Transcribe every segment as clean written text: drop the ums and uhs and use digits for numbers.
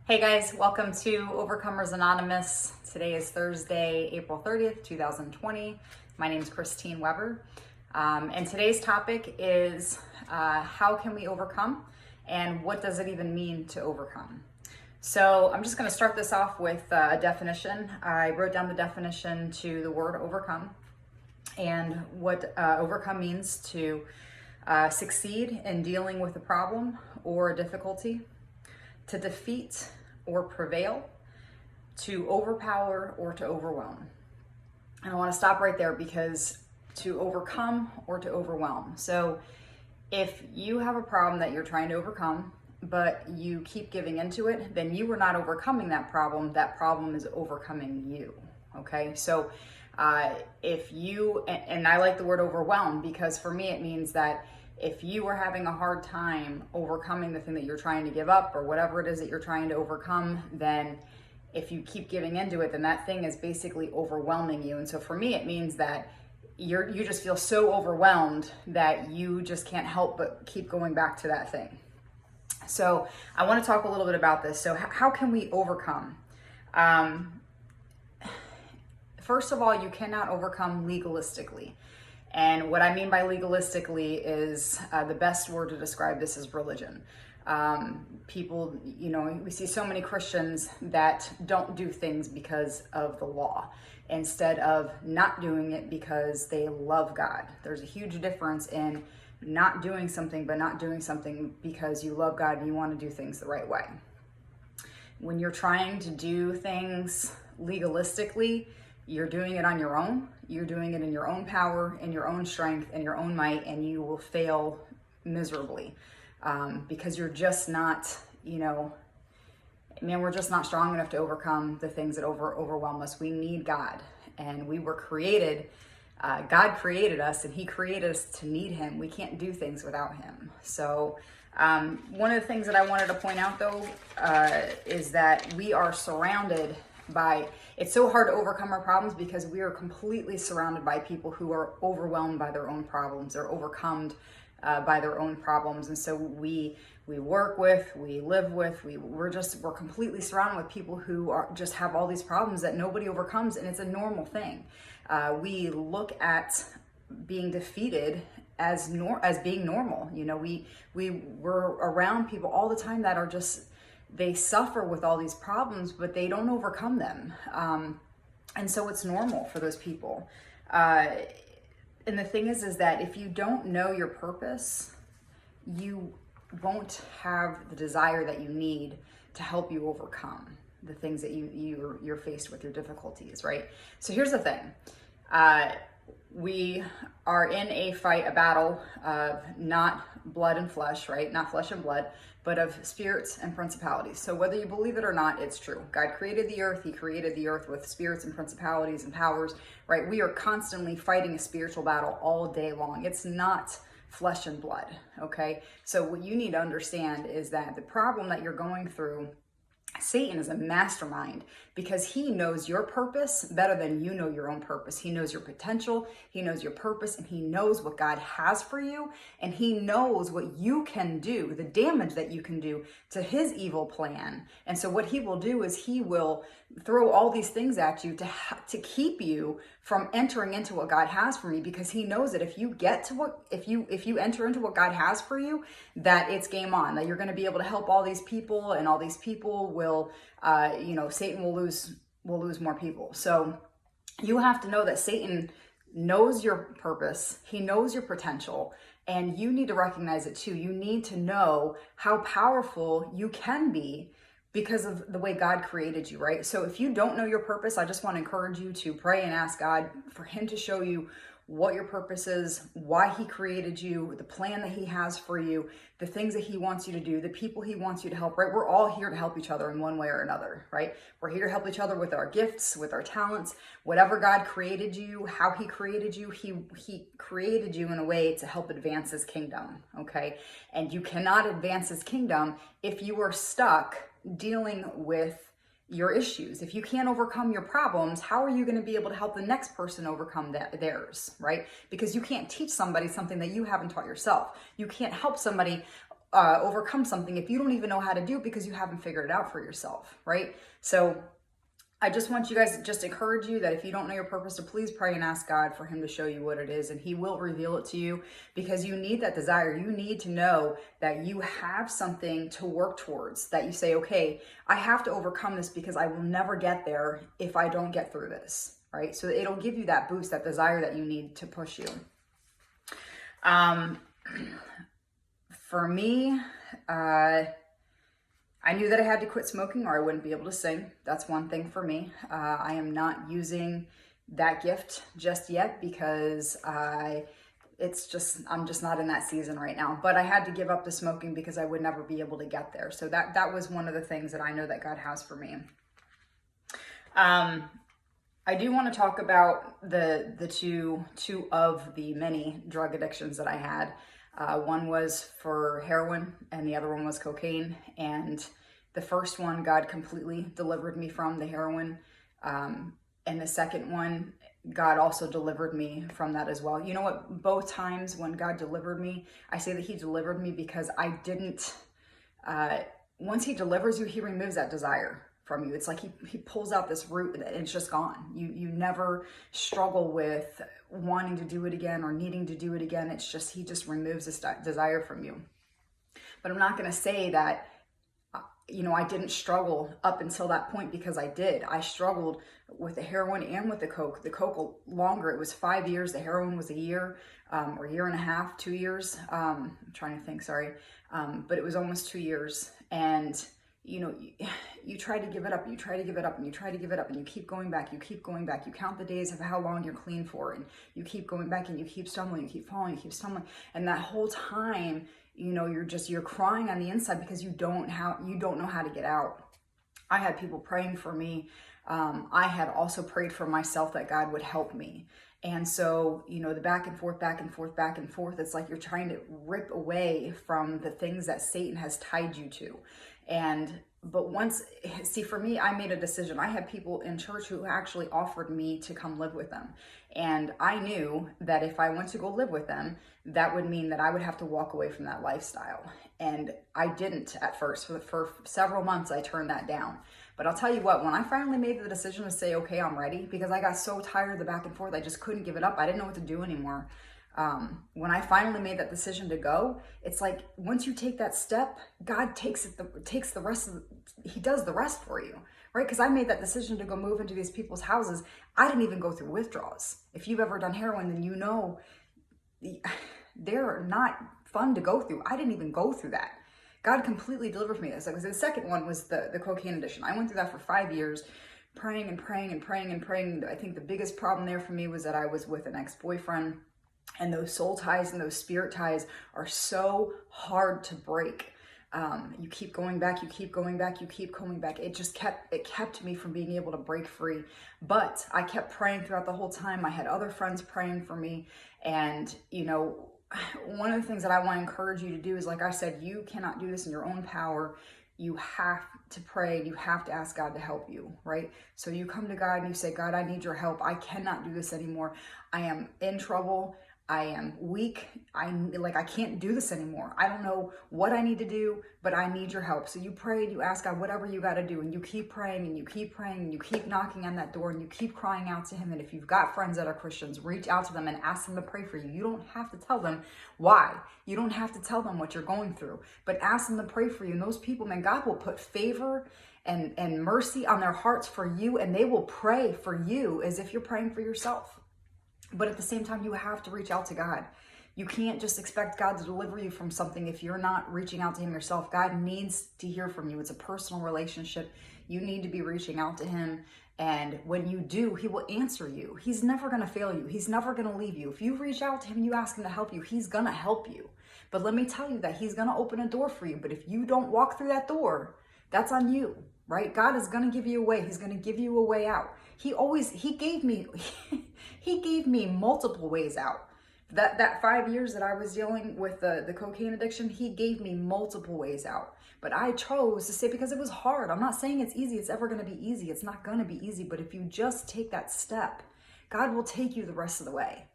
Hey guys, welcome to Overcomers Anonymous. Today is Thursday, April 30th, 2020. My name is Christine Weber. And today's topic is how can we overcome and what does it even mean to overcome? So I'm just going to start this off with a definition. I wrote down the definition to the word overcome and what overcome means to succeed in dealing with a problem or a difficulty, to defeat or prevail, to overpower or to overwhelm. And I want to stop right there because to overcome or to overwhelm. So if you have a problem that you're trying to overcome, but you keep giving into it, then you are not overcoming that problem. That problem is overcoming you. Okay. So if you, and I like the word overwhelm because for me it means that if you are having a hard time overcoming the thing that you're trying to give up or whatever it is that you're trying to overcome, then if you keep giving into it, then that thing is basically overwhelming you. And so for me, it means that you just feel so overwhelmed that you just can't help but keep going back to that thing. So I want to talk a little bit about this. So how can we overcome? First of all, you cannot overcome legalistically. And what I mean by legalistically is the best word to describe this is religion. People, we see so many Christians that don't do things because of the law, instead of not doing it because they love God. There's a huge difference in not doing something, but not doing something because you love God and you want to do things the right way. When you're trying to do things legalistically, you're doing it on your own. You're doing it in your own power, in your own strength, in your own might, and you will fail miserably because you're just not, we're just not strong enough to overcome the things that overwhelm us. We need God, and we were created. God created us, and He created us to need Him. We can't do things without Him. So one of the things that I wanted to point out, though, is that we are surrounded by, it's so hard to overcome our problems because we are completely surrounded by people who are overwhelmed by their own problems or overcome by their own problems. And so we work with, we live with, we're completely surrounded with people who just have all these problems that nobody overcomes, and it's a normal thing. We look at being defeated as being normal. We're around people all the time that are just, they suffer with all these problems, but they don't overcome them. And so it's normal for those people. And the thing is that if you don't know your purpose, you won't have the desire that you need to help you overcome the things that you're faced with, your difficulties, right? So here's the thing. We are in a battle of not blood and flesh, right? Not flesh and blood, but of spirits and principalities. So whether you believe it or not, it's true. God created the earth. He created the earth with spirits and principalities and powers, right? We are constantly fighting a spiritual battle all day long. It's not flesh and blood, okay? So what you need to understand is that the problem that you're going through, Satan is a mastermind because he knows your purpose better than you know your own purpose. He knows your potential, he knows your purpose, and he knows what God has for you, and he knows what you can do, the damage that you can do to his evil plan. And so what he will do is he will throw all these things at you to keep you from entering into what God has for you, because he knows that if you enter into what God has for you, that it's game on, that you're going to be able to help all these people, and all these people will, Satan will lose more people. So you have to know that Satan knows your purpose. He knows your potential, and you need to recognize it too. You need to know how powerful you can be because of the way God created you, right? So if you don't know your purpose, I just want to encourage you to pray and ask God for him to show you what your purpose is, why he created you, the plan that he has for you, the things that he wants you to do, the people he wants you to help, right? We're all here to help each other in one way or another, right? We're here to help each other with our gifts, with our talents, whatever God created you, how he created you, he created you in a way to help advance his kingdom, okay? And you cannot advance his kingdom if you are stuck dealing with your issues. If you can't overcome your problems, how are you going to be able to help the next person overcome theirs, right? Because you can't teach somebody something that you haven't taught yourself. You can't help somebody overcome something if you don't even know how to do it because you haven't figured it out for yourself, right? So I just want you guys to just encourage you that if you don't know your purpose, to please pray and ask God for him to show you what it is, and he will reveal it to you, because you need that desire. You need to know that you have something to work towards, that you say, okay, I have to overcome this because I will never get there if I don't get through this, right? So it'll give you that boost, that desire that you need to push you. For me, I knew that I had to quit smoking or I wouldn't be able to sing. That's one thing for me. I am not using that gift just yet because I'm just not in that season right now. But I had to give up the smoking because I would never be able to get there. So that was one of the things that I know that God has for me. I do want to talk about the two of the many drug addictions that I had. One was for heroin and the other one was cocaine. And the first one, God completely delivered me from, the heroin. And the second one, God also delivered me from that as well. You know what? Both times when God delivered me, I say that he delivered me because I didn't, once he delivers you, he removes that desire from you. It's like he pulls out this root and it's just gone. You never struggle with wanting to do it again or needing to do it again. It's just, he just removes this desire from you. But I'm not going to say that, I didn't struggle up until that point, because I did. I struggled with the heroin and with the coke. The coke longer, it was 5 years. The heroin was a year, or a year and a half, 2 years. I'm trying to think, sorry. But it was almost 2 years. And you try to give it up, and you try to give it up, and you try to give it up, and you keep going back, you keep going back. You count the days of how long you're clean for, and you keep going back, and you keep stumbling, you keep falling, you keep stumbling. And that whole time, you're crying on the inside because you don't know how to get out. I had people praying for me. I had also prayed for myself that God would help me. And so, the back and forth, back and forth, back and forth, it's like you're trying to rip away from the things that Satan has tied you to. But for me, I made a decision. I had people in church who actually offered me to come live with them. And I knew that if I went to go live with them, that would mean that I would have to walk away from that lifestyle. And I didn't at first. For several months, I turned that down. But I'll tell you what, when I finally made the decision to say, okay, I'm ready, because I got so tired of the back and forth, I just couldn't give it up. I didn't know what to do anymore. When I finally made that decision to go, it's like, once you take that step, God takes the rest he does the rest for you, right? Because I made that decision to go move into these people's houses. I didn't even go through withdrawals. If you've ever done heroin, then they're not fun to go through. I didn't even go through that. God completely delivered me. So the second one was the cocaine addiction. I went through that for 5 years, praying and praying and praying and praying. I think the biggest problem there for me was that I was with an ex-boyfriend. And those soul ties and those spirit ties are so hard to break. You keep going back, you keep going back, you keep going back. It kept me from being able to break free. But I kept praying throughout the whole time. I had other friends praying for me. And, one of the things that I want to encourage you to do is, like I said, you cannot do this in your own power. You have to pray and you have to ask God to help you, right? So you come to God and you say, God, I need your help. I cannot do this anymore. I am in trouble. I am weak. I can't do this anymore. I don't know what I need to do, but I need your help. So you pray and you ask God whatever you got to do, and you keep praying and you keep praying and you keep knocking on that door and you keep crying out to him. And if you've got friends that are Christians, reach out to them and ask them to pray for you. You don't have to tell them why. You don't have to tell them what you're going through, but ask them to pray for you. And those people, man, God will put favor and mercy on their hearts for you, and they will pray for you as if you're praying for yourself. But at the same time, you have to reach out to God. You can't just expect God to deliver you from something if you're not reaching out to him yourself. God needs to hear from you. It's a personal relationship. You need to be reaching out to him. And when you do, he will answer you. He's never going to fail you. He's never going to leave you. If you reach out to him and you ask him to help you, he's going to help you. But let me tell you that he's going to open a door for you. But if you don't walk through that door, that's on you, right? God is going to give you a way. He's going to give you a way out. He gave me multiple ways out. That 5 years that I was dealing with the cocaine addiction, he gave me multiple ways out. But I chose to say, because it was hard. I'm not saying it's easy. It's ever going to be easy. It's not going to be easy. But if you just take that step, God will take you the rest of the way.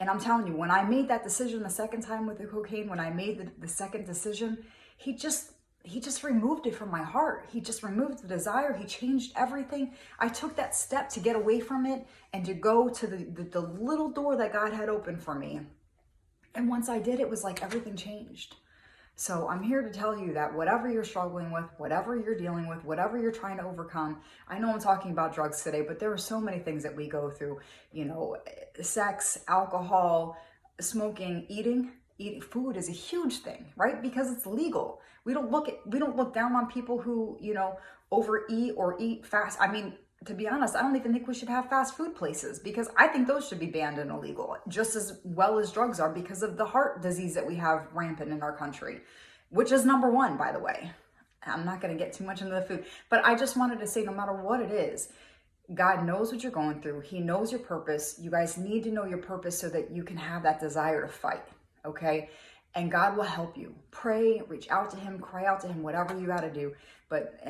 And I'm telling you, when I made that decision the second time with the cocaine, when I made the second decision, he just removed it from my heart. He just removed the desire. He changed everything. I took that step to get away from it and to go to the little door that God had opened for me. And once I did, it was like everything changed. So I'm here to tell you that whatever you're struggling with, whatever you're dealing with, whatever you're trying to overcome, I know I'm talking about drugs today, but there are so many things that we go through, you know, sex, alcohol, smoking, eating food is a huge thing, right? Because it's legal. We don't look down on people who, you know, overeat or eat fast. I mean, to be honest, I don't even think we should have fast food places, because I think those should be banned and illegal just as well as drugs are, because of the heart disease that we have rampant in our country, which is number one, by the way. I'm not going to get too much into the food, but I just wanted to say, no matter what it is, God knows what you're going through. He knows your purpose. You guys need to know your purpose so that you can have that desire to fight. Okay. And God will help you. Pray, reach out to him, cry out to him, whatever you got to do. But,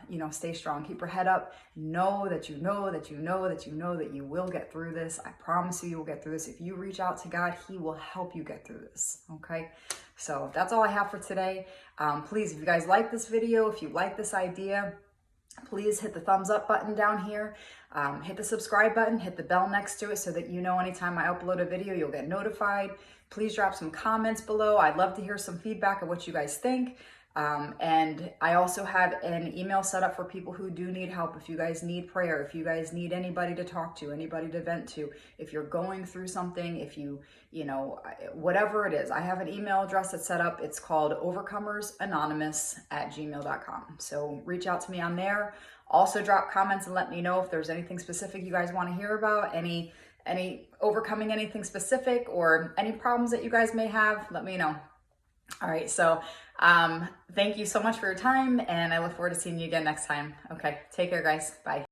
you know, stay strong, keep your head up. Know that you know that you will get through this. I promise you will get through this. If you reach out to God, he will help you get through this. Okay. So that's all I have for today. Please, if you guys like this video, if you like this idea, please hit the thumbs up button down here. Hit the subscribe button, hit the bell next to it so that you know anytime I upload a video, you'll get notified. Please drop some comments below. I'd love to hear some feedback of what you guys think. And I also have an email set up for people who do need help. If you guys need prayer, if you guys need anybody to talk to, anybody to vent to, if you're going through something, if you know, whatever it is, I have an email address that's set up. It's called overcomersanonymous@gmail.com. So reach out to me on there. Also drop comments and let me know if there's anything specific you guys want to hear about, any overcoming anything specific or any problems that you guys may have, let me know. All right, so thank you so much for your time, and I look forward to seeing you again next time. Okay, take care, guys. Bye.